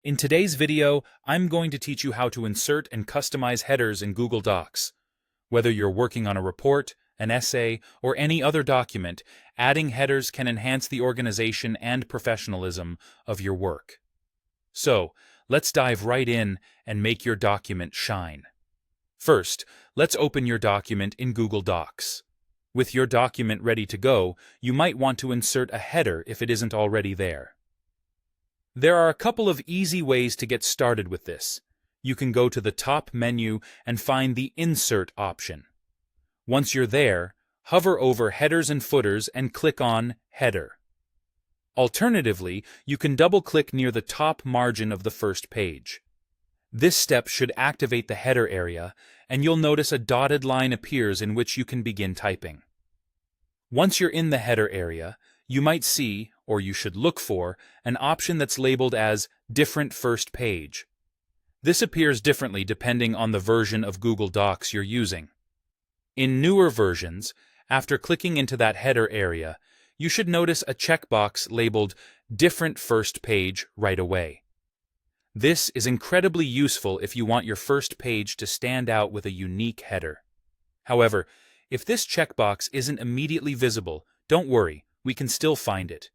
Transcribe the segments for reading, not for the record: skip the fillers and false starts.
In today's video, I'm going to teach you how to insert and customize headers in Google Docs. Whether you're working on a report, an essay, or any other document, adding headers can enhance the organization and professionalism of your work. So, let's dive right in and make your document shine. First, let's open your document in Google Docs. With your document ready to go, you might want to insert a header if it isn't already there. There are a couple of easy ways to get started with this. You can go to the top menu and find the Insert option. Once you're there, hover over Headers and Footers and click on Header. Alternatively, you can double-click near the top margin of the first page. This step should activate the header area, and you'll notice a dotted line appears in which you can begin typing. Once you're in the header area, you might see, or you should look for, an option that's labeled as Different First Page. This appears differently depending on the version of Google Docs you're using. In newer versions, after clicking into that header area, you should notice a checkbox labeled Different First Page right away. This is incredibly useful if you want your first page to stand out with a unique header. However, if this checkbox isn't immediately visible, don't worry, we can still find it.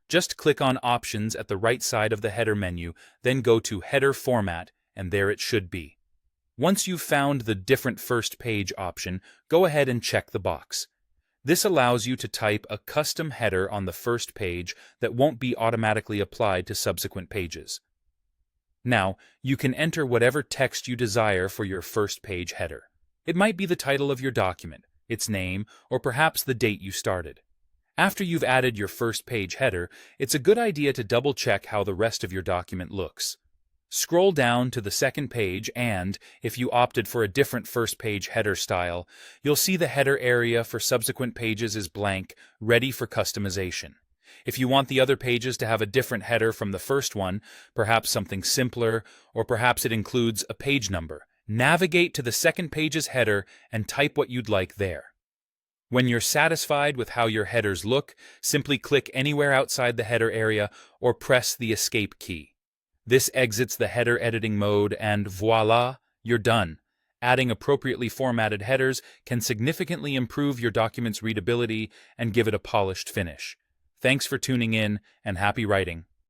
Just click on Options at the right side of the header menu, then go to Header Format, and there it should be. Once you've found the Different First Page option, go ahead and check the box. This allows you to type a custom header on the first page that won't be automatically applied to subsequent pages. Now, you can enter whatever text you desire for your first page header. It might be the title of your document, its name, or perhaps the date you started. After you've added your first page header, it's a good idea to double-check how the rest of your document looks. Scroll down to the second page and, if you opted for a different first page header style, you'll see the header area for subsequent pages is blank, ready for customization. If you want the other pages to have a different header from the first one, perhaps something simpler, or perhaps it includes a page number, navigate to the second page's header and type what you'd like there. When you're satisfied with how your headers look, simply click anywhere outside the header area or press the Escape key. This exits the header editing mode and voila, you're done. Adding appropriately formatted headers can significantly improve your document's readability and give it a polished finish. Thanks for tuning in, and happy writing.